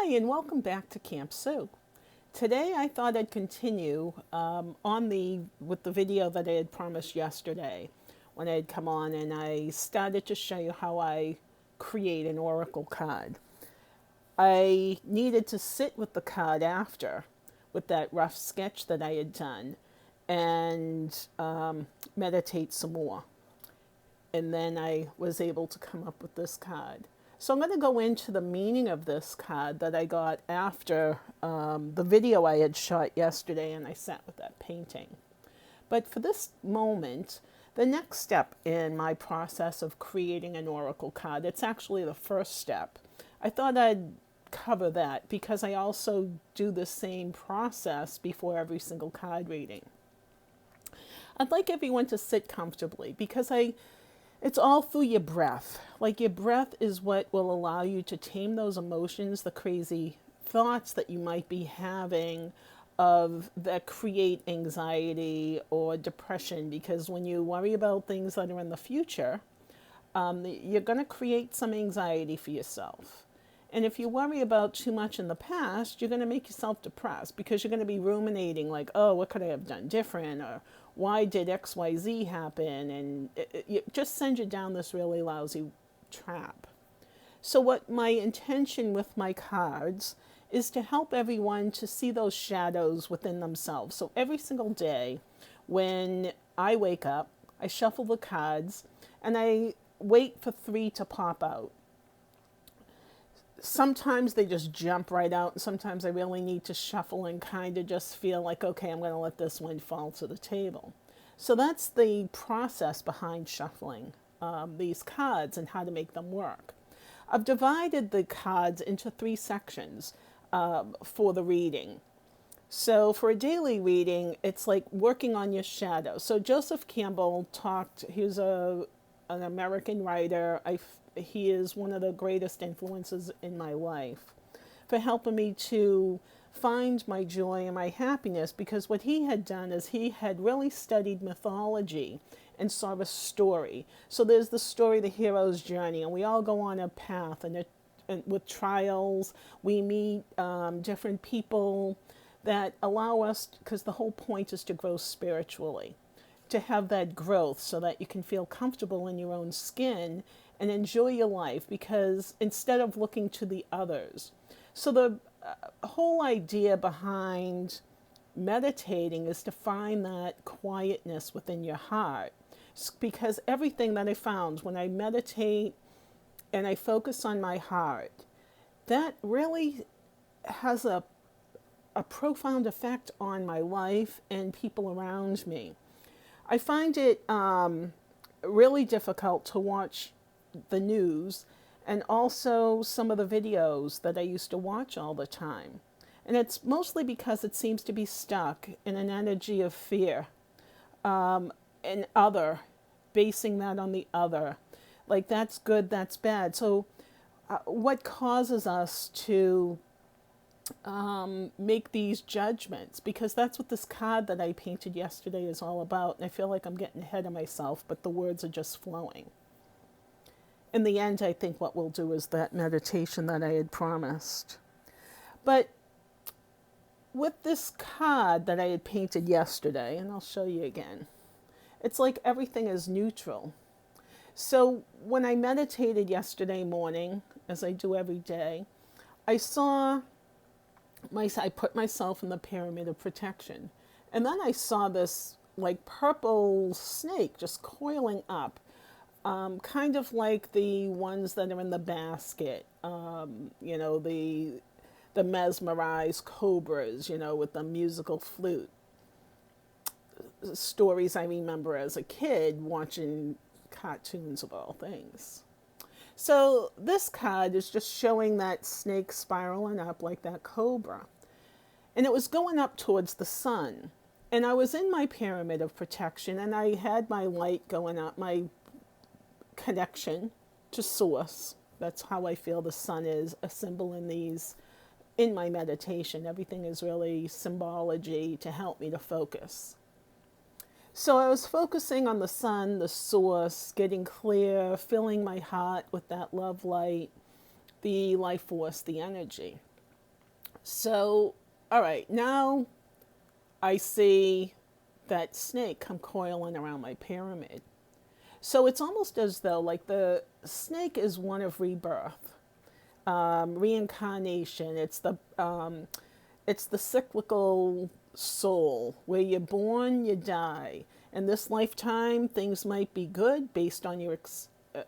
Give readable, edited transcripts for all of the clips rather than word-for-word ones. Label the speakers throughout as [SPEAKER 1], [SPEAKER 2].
[SPEAKER 1] Hi, and welcome back to Camp Sue. Today I thought I'd continue with the video that I had promised yesterday when I had come on and I started to show you how I create an oracle card. I needed to sit with the card after, with that rough sketch that I had done, and meditate some more. And then I was able to come up with this card. So I'm going to go into the meaning of this card that I got after the video I had shot yesterday, and I sat with that painting. But for this moment, the next step in my process of creating an oracle card, it's actually the first step. I thought I'd cover that because I also do the same process before every single card reading. I'd like everyone to sit comfortably because it's all through your breath. Like your breath is what will allow you to tame those emotions, the crazy thoughts that you might be having that create anxiety or depression. Because when you worry about things that are in the future, you're going to create some anxiety for yourself. And if you worry about too much in the past, you're going to make yourself depressed because you're going to be ruminating like, oh, what could I have done different? Or why did XYZ happen? And it just sends you down this really lousy trap. So what my intention with my cards is to help everyone to see those shadows within themselves. So every single day when I wake up, I shuffle the cards and I wait for 3 to pop out. Sometimes they just jump right out, and sometimes I really need to shuffle and kind of just feel like, okay, I'm going to let this one fall to the table. So that's the process behind shuffling these cards and how to make them work. I've divided the cards into 3 sections for the reading. So for a daily reading, it's like working on your shadow. So Joseph Campbell he's an American writer. He is one of the greatest influences in my life for helping me to find my joy and my happiness, because what he had done is he had really studied mythology and saw a story. So there's the story, the hero's journey, and we all go on a path and with trials. We meet different people that allow us, because the whole point is to grow spiritually, to have that growth so that you can feel comfortable in your own skin and enjoy your life, because instead of looking to the others. So the whole idea behind meditating is to find that quietness within your heart, because everything that I found when I meditate and I focus on my heart, that really has a profound effect on my life and people around me. I find it really difficult to watch the news and also some of the videos that I used to watch all the time. And it's mostly because it seems to be stuck in an energy of fear and basing that on the other. Like that's good, that's bad. So what causes us to make these judgments? Because that's what this card that I painted yesterday is all about. And I feel like I'm getting ahead of myself, but the words are just flowing. In the end, I think what we'll do is that meditation that I had promised. But with this card that I had painted yesterday, and I'll show you again, it's like everything is neutral. So when I meditated yesterday morning, as I do every day, I put myself in the pyramid of protection. And then I saw this like purple snake just coiling up. Kind of like the ones that are in the basket, the mesmerized cobras, with the musical flute. Stories I remember as a kid watching cartoons of all things. So this card is just showing that snake spiraling up like that cobra. And it was going up towards the sun. And I was in my pyramid of protection, and I had my light going up, my connection to source. That's how I feel the sun is a symbol in my meditation. Everything is really symbology to help me to focus. So I was focusing on the sun, the source, getting clear, filling my heart with that love light, the life force, the energy. So, all right, now I see that snake come coiling around my pyramid. So it's almost as though, like, the snake is one of rebirth, reincarnation. It's the cyclical soul where you're born, you die. In this lifetime, things might be good based on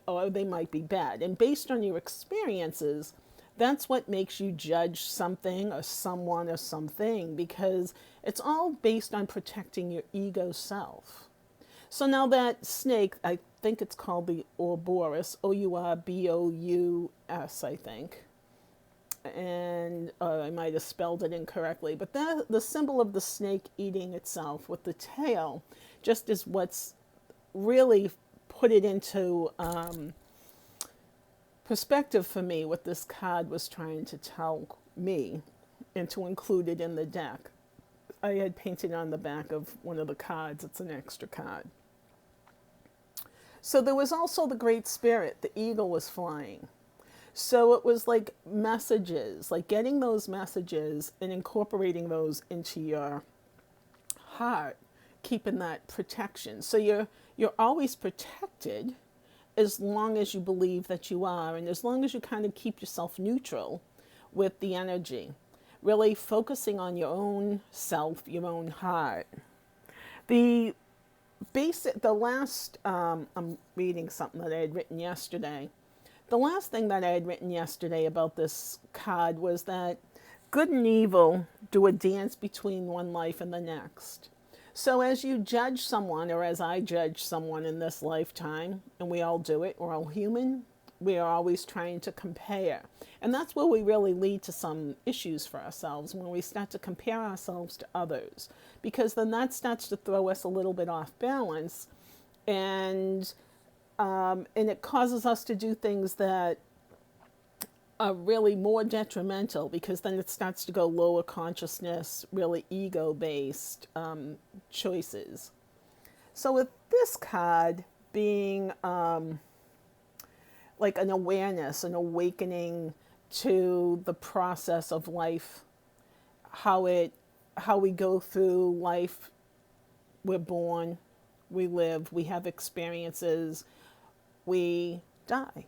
[SPEAKER 1] or they might be bad. And based on your experiences, that's what makes you judge something or someone or something, because it's all based on protecting your ego self. So now that snake, I think it's called the Ouroboros, Ourbous, I think. And I might have spelled it incorrectly, but the symbol of the snake eating itself with the tail just is what's really put it into perspective for me, what this card was trying to tell me and to include it in the deck. I had painted on the back of one of the cards, it's an extra card. So there was also the Great Spirit, the eagle was flying. So it was like messages, like getting those messages and incorporating those into your heart, keeping that protection. So you're always protected as long as you believe that you are, and as long as you kind of keep yourself neutral with the energy, really focusing on your own self, your own heart. The last, I'm reading something that I had written yesterday. The last thing that I had written yesterday about this card was that good and evil do a dance between one life and the next. So as you judge someone, or as I judge someone in this lifetime, and we all do it, we're all human, we are always trying to compare. And that's where we really lead to some issues for ourselves, when we start to compare ourselves to others. Because then that starts to throw us a little bit off balance, and it causes us to do things that are really more detrimental, because then it starts to go lower consciousness, really ego-based choices. So with this card being like an awareness, an awakening to the process of life, how we go through life, we're born, we live, we have experiences, we die.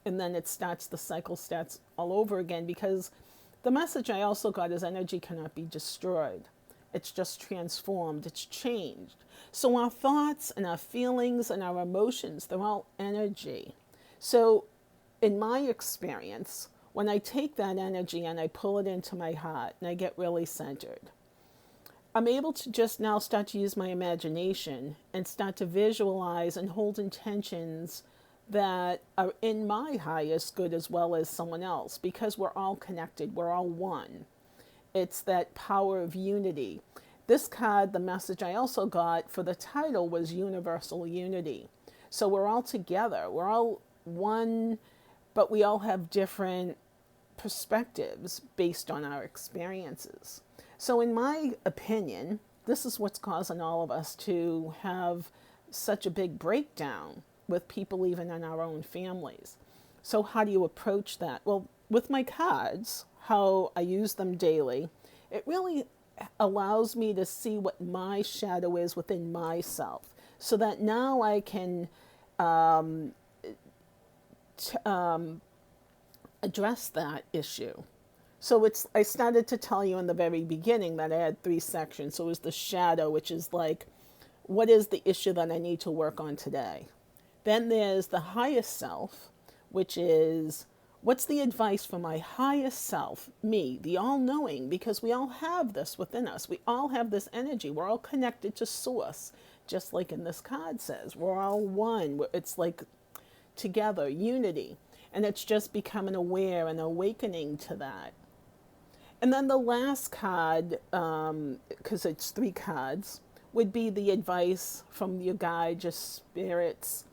[SPEAKER 1] And then the cycle starts all over again, because the message I also got is energy cannot be destroyed. It's just transformed, it's changed. So our thoughts and our feelings and our emotions, they're all energy. So in my experience, when I take that energy and I pull it into my heart and I get really centered, I'm able to just now start to use my imagination and start to visualize and hold intentions that are in my highest good as well as someone else, because we're all connected, we're all one. It's that power of unity. This card, the message I also got for the title was Universal Unity. So we're all together, we're all one, but we all have different perspectives based on our experiences. So in my opinion, this is what's causing all of us to have such a big breakdown with people even in our own families. So how do you approach that? Well, with my cards, how I use them daily, it really allows me to see what my shadow is within myself, so that now I can address that issue. So I started to tell you in the very beginning that I had 3 sections. So it was the shadow, which is like, what is the issue that I need to work on today? Then there's the highest self, which is, what's the advice for my highest self, me, the all-knowing, because we all have this within us. We all have this energy. We're all connected to source, just like in this card says. We're all one. It's like together, unity. And it's just becoming aware and awakening to that. And then the last card, because it's 3 cards, would be the advice from your guide, just spirits,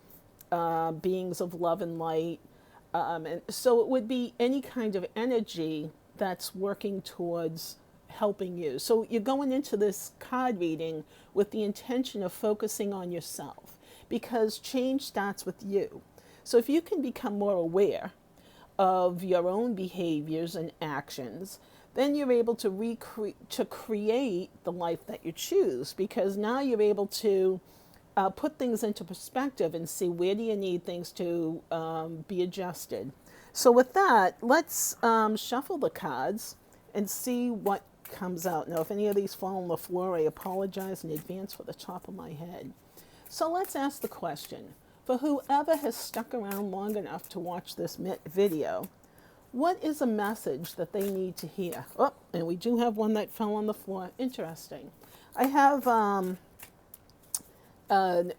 [SPEAKER 1] beings of love and light. And so it would be any kind of energy that's working towards helping you. So you're going into this card reading with the intention of focusing on yourself, because change starts with you. So if you can become more aware of your own behaviors and actions, then you're able to create the life that you choose, because now you're able to put things into perspective and see where do you need things to be adjusted. So with that, let's shuffle the cards and see what comes out. Now, if any of these fall on the floor, I apologize in advance for the top of my head. So let's ask the question. For whoever has stuck around long enough to watch this video, what is a message that they need to hear? Oh, and we do have one that fell on the floor. Interesting. I have an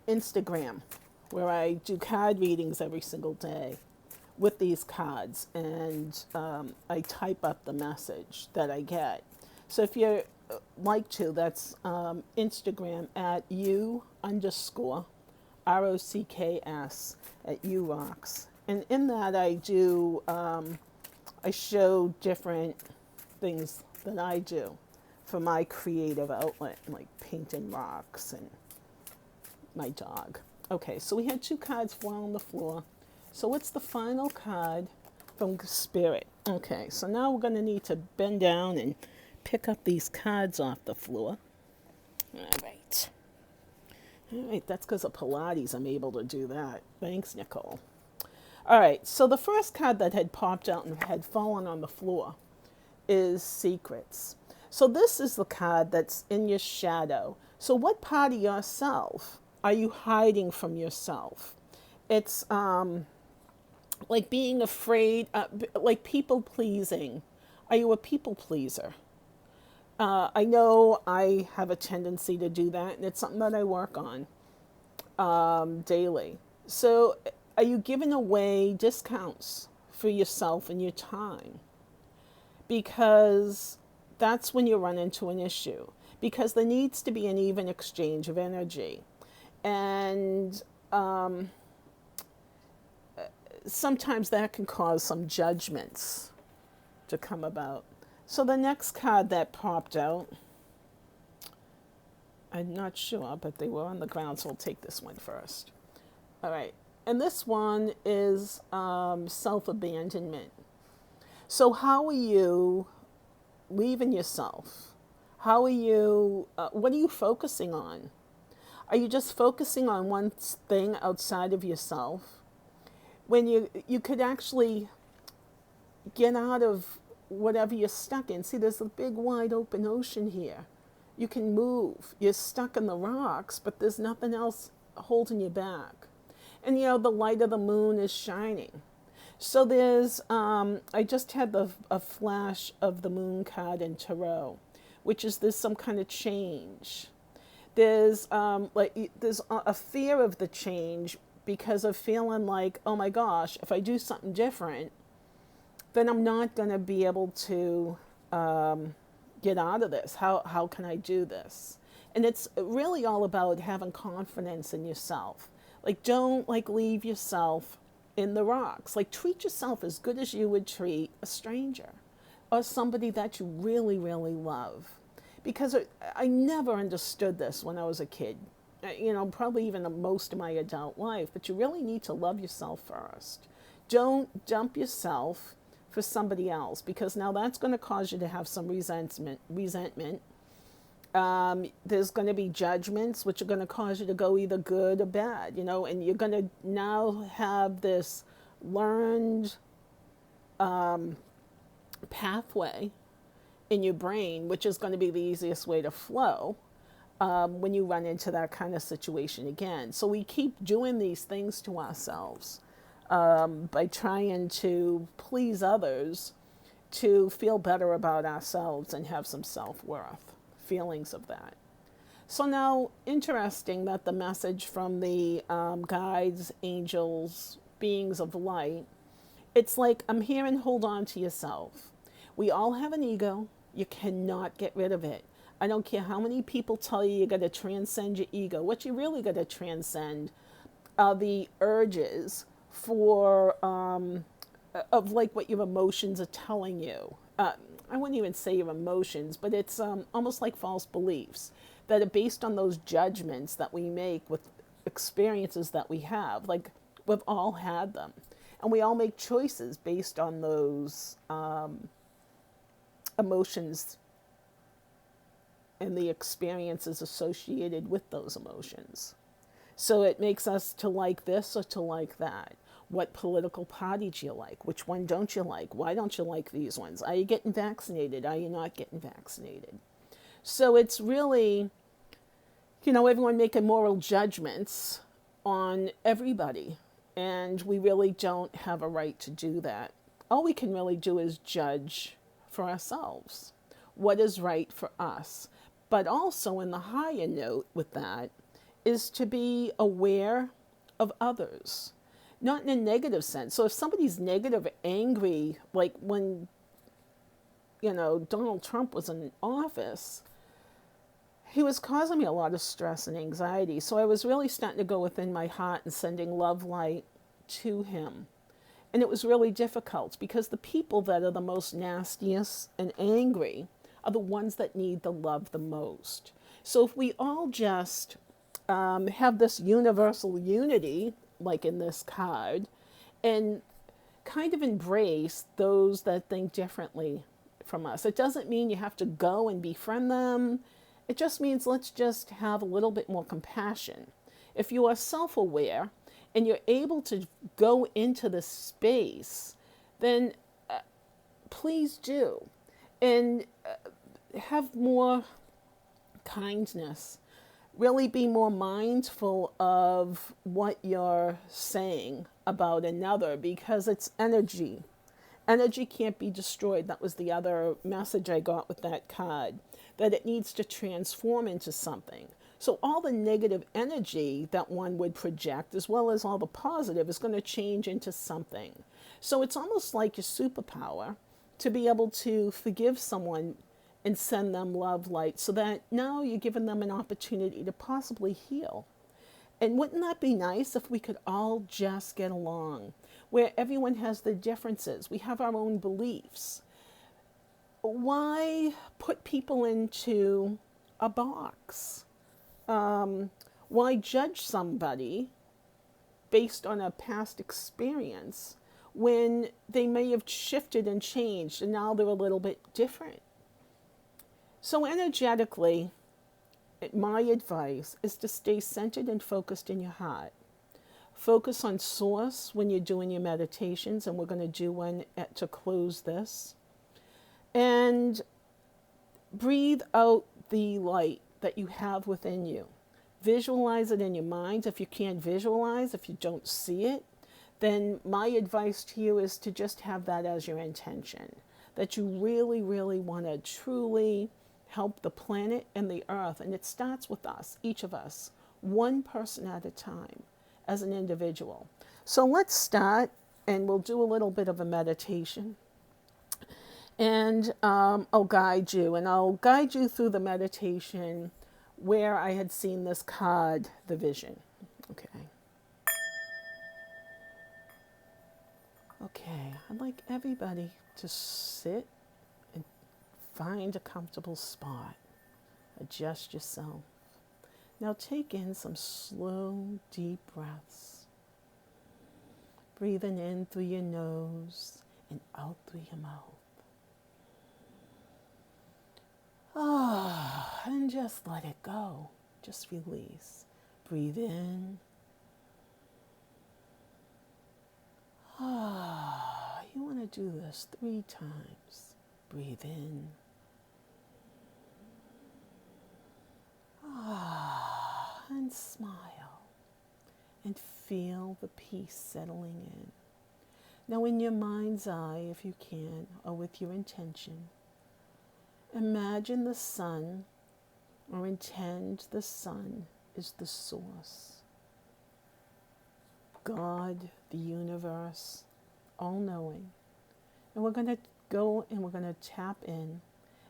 [SPEAKER 1] Instagram where I do card readings every single day with these cards, and I type up the message that I get. So if you're like to, that's Instagram at @u_ROCKS at URocks. And in that I do, I show different things that I do for my creative outlet, like painting rocks and my dog. Okay, so we had 2 cards fall on the floor. So what's the final card from Spirit? Okay, so now we're going to need to bend down and pick up these cards off the floor. All right. All right, that's because of Pilates I'm able to do that. Thanks, Nicole. All right, so the first card that had popped out and had fallen on the floor is Secrets. So this is the card that's in your shadow. So what part of yourself are you hiding from yourself? It's like being afraid, like people pleasing. Are you a people pleaser? I know I have a tendency to do that, and it's something that I work on daily. So are you giving away discounts for yourself and your time? Because that's when you run into an issue. Because there needs to be an even exchange of energy. And sometimes that can cause some judgments to come about. So the next card that popped out, I'm not sure, but they were on the ground, so I'll take this one first. All right. And this one is self-abandonment. So how are you leaving yourself? How are you, what are you focusing on? Are you just focusing on one thing outside of yourself? When you could actually get out of whatever you're stuck in. See, there's a big wide open ocean here. You can move. You're stuck in the rocks, but there's nothing else holding you back. And the light of the moon is shining. So there's, I just had a flash of the moon card in Tarot, which is there's some kind of change. There's there's a fear of the change because of feeling like, oh my gosh, if I do something different, then I'm not going to be able to get out of this. How can I do this? And it's really all about having confidence in yourself. Like, don't leave yourself in the rocks. Like, treat yourself as good as you would treat a stranger or somebody that you really, really love. Because I never understood this when I was a kid. Probably even most of my adult life. But you really need to love yourself first. Don't dump yourself for somebody else, because now that's going to cause you to have some resentment. There's going to be judgments, which are going to cause you to go either good or bad, and you're going to now have this learned pathway in your brain, which is going to be the easiest way to flow when you run into that kind of situation again. So we keep doing these things to ourselves by trying to please others to feel better about ourselves and have some self-worth, feelings of that. So now, interesting that the message from the guides, angels, beings of light, it's like, I'm here and hold on to yourself. We all have an ego. You cannot get rid of it. I don't care how many people tell you got to transcend your ego. What you really got to transcend are the urges for of what your emotions are telling you. I wouldn't even say your emotions, but it's almost like false beliefs that are based on those judgments that we make with experiences that we have. Like, we've all had them. And we all make choices based on those emotions and the experiences associated with those emotions. So it makes us to like this or to like that. What political party do you like? Which one don't you like? Why don't you like these ones? Are you getting vaccinated? Are you not getting vaccinated? So it's really, everyone making moral judgments on everybody. And we really don't have a right to do that. All we can really do is judge for ourselves what is right for us. But also, in the higher note with that, is to be aware of others, not in a negative sense. So if somebody's negative or angry, like when, Donald Trump was in office, he was causing me a lot of stress and anxiety. So I was really starting to go within my heart and sending love light to him. And it was really difficult because the people that are the most nastiest and angry are the ones that need the love the most. So if we all just have this universal unity, like in this card, and kind of embrace those that think differently from us. It doesn't mean you have to go and befriend them. It just means let's just have a little bit more compassion. If you are self-aware and you're able to go into the space, then please do. And have more kindness. Really be more mindful of what you're saying about another, because it's energy. Energy can't be destroyed. That was the other message I got with that card, that it needs to transform into something. So all the negative energy that one would project, as well as all the positive, is going to change into something. So it's almost like your superpower to be able to forgive someone and send them love light, so that now you're giving them an opportunity to possibly heal. And wouldn't that be nice if we could all just get along, where everyone has their differences? We have our own beliefs. Why put people into a box? Why judge somebody based on a past experience when they may have shifted and changed and now they're a little bit different? So energetically, my advice is to stay centered and focused in your heart. Focus on source when you're doing your meditations, and we're going to do one to close this. And breathe out the light that you have within you. Visualize it in your mind. If you can't visualize, if you don't see it, then my advice to you is to just have that as your intention. That you really, really want to truly help the planet and the earth. And it starts with us, each of us, one person at a time, as an individual. So let's start, and we'll do a little bit of a meditation. And I'll guide you. And I'll guide you through the meditation where I had seen this card, the vision. Okay. Okay, I'd like everybody to sit and find a comfortable spot. Adjust yourself. Now take in some slow, deep breaths. Breathing in through your nose and out through your mouth. Ah, and just let it go. Just release. Breathe in. Ah, you want to do this 3 times. Breathe in. Ah, and smile. And feel the peace settling in. Now in your mind's eye, if you can, or with your intention, imagine the sun, or intend the sun is the source. God, the universe, all-knowing. And we're going to go and we're going to tap in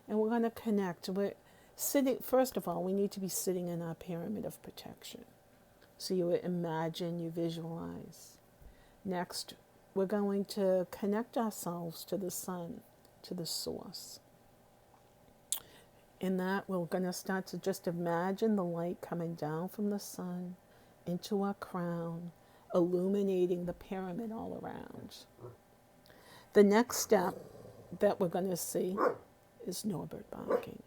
[SPEAKER 1] and we're going to connect. We're sitting, first of all, we need to be sitting in our pyramid of protection. So you imagine, you visualize. Next, we're going to connect ourselves to the sun, to the source. In that, we're going to start to just imagine the light coming down from the sun into our crown, illuminating the pyramid all around. The next step that we're going to see is Norbert barking.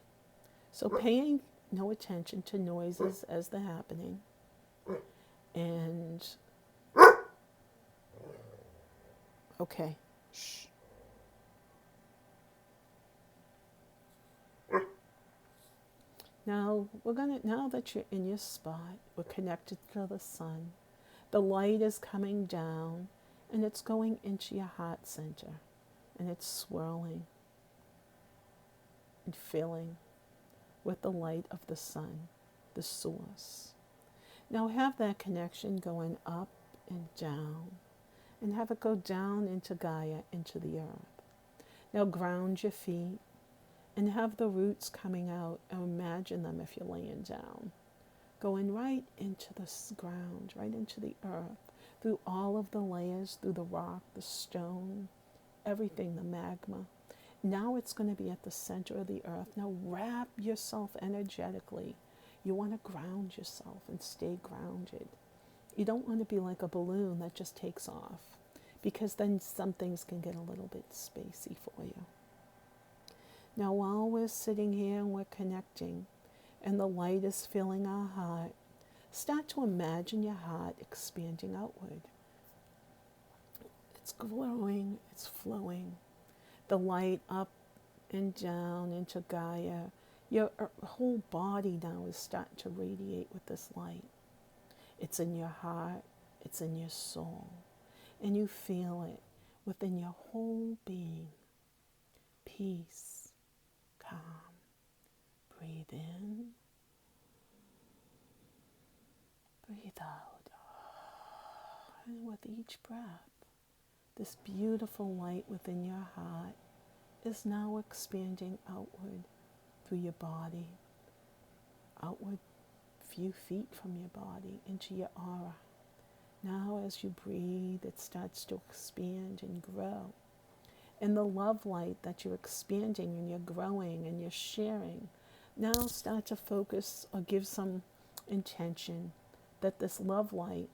[SPEAKER 1] So paying no attention to noises as they're happening, and okay, shh. Now now that you're in your spot, we're connected to the sun. The light is coming down and it's going into your heart center, and it's swirling and filling with the light of the sun, the source. Now have that connection going up and down, and have it go down into Gaia, into the earth. Now ground your feet and have the roots coming out, and imagine them if you're laying down, going right into the ground, right into the earth, through all of the layers, through the rock, the stone, everything, the magma. Now it's going to be at the center of the earth. Now wrap yourself energetically. You want to ground yourself and stay grounded. You don't want to be like a balloon that just takes off, because then some things can get a little bit spacey for you. Now while we're sitting here and we're connecting and the light is filling our heart, start to imagine your heart expanding outward. It's growing, it's flowing. The light up and down into Gaia. Your whole body now is starting to radiate with this light. It's in your heart, it's in your soul, and you feel it within your whole being. Peace, calm. Breathe in, breathe out. And with each breath, this beautiful light within your heart is now expanding outward through your body, outward a few feet from your body into your aura. Now as you breathe, it starts to expand and grow. And the love light that you're expanding and you're growing and you're sharing, now start to focus or give some intention that this love light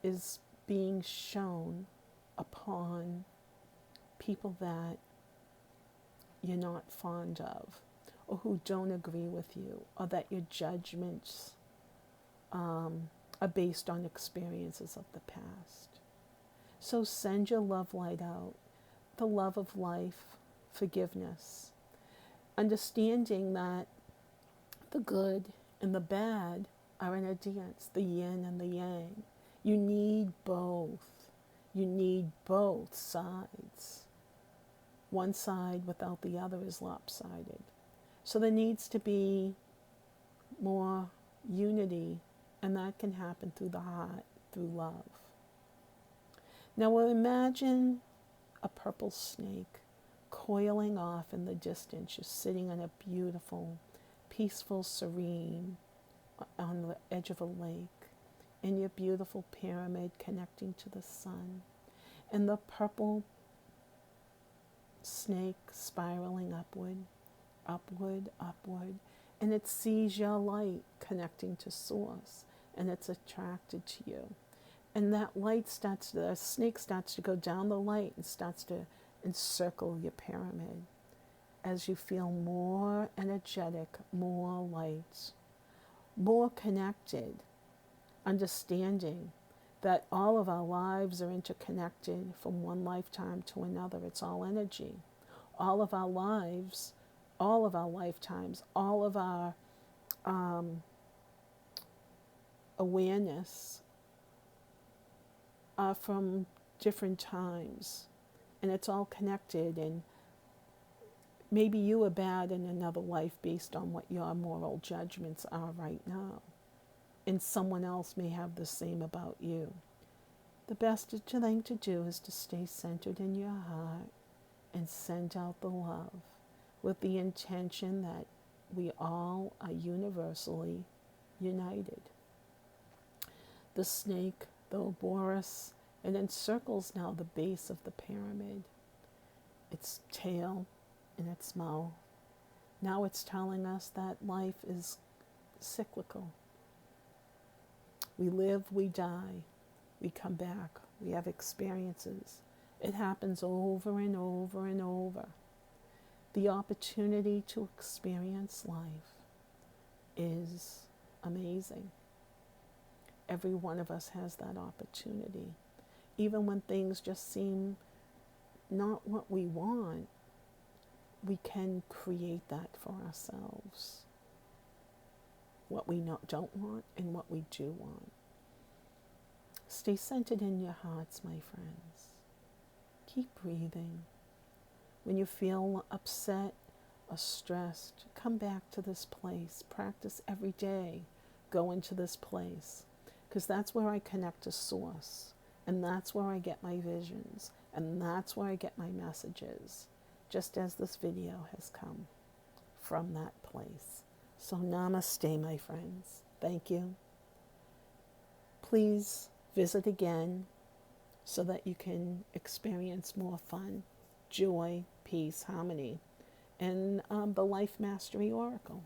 [SPEAKER 1] is being shown upon people that you're not fond of, or who don't agree with you, or that your judgments are based on experiences of the past. So send your love light out, the love of life, forgiveness, understanding that the good and the bad are in a dance, the yin and the yang. You need both. You need both sides. One side without the other is lopsided. So there needs to be more unity, and that can happen through the heart, through love. Now we'll imagine a purple snake coiling off in the distance. You're sitting on a beautiful, peaceful, serene, on the edge of a lake, in your beautiful pyramid connecting to the sun, and the purple snake spiraling upward, upward, upward, and it sees your light connecting to source, and it's attracted to you. And that light the snake starts to go down the light and starts to encircle your pyramid as you feel more energetic, more light, more connected, understanding that all of our lives are interconnected from one lifetime to another. It's all energy. All of our lives, all of our lifetimes, all of our awareness are from different times. And it's all connected. And maybe you are bad in another life based on what your moral judgments are right now. And someone else may have the same about you. The best thing to do is to stay centered in your heart and send out the love with the intention that we all are universally united. The snake, the Ouroboros, it encircles now the base of the pyramid, its tail and its mouth. Now it's telling us that life is cyclical. We live, we die. We come back. We have experiences. It happens over and over and over. The opportunity to experience life is amazing. Every one of us has that opportunity. Even when things just seem not what we want, we can create that for ourselves. What we don't want and what we do want. Stay centered in your hearts, my friends. Keep breathing. When you feel upset or stressed, come back to this place. Practice every day. Go into this place. Because that's where I connect to Source. And that's where I get my visions. And that's where I get my messages. Just as this video has come from that place. So namaste, my friends. Thank you. Please visit again so that you can experience more fun, joy, peace, harmony, and the Life Mastery Oracle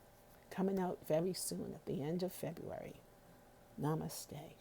[SPEAKER 1] coming out very soon at the end of February. Namaste.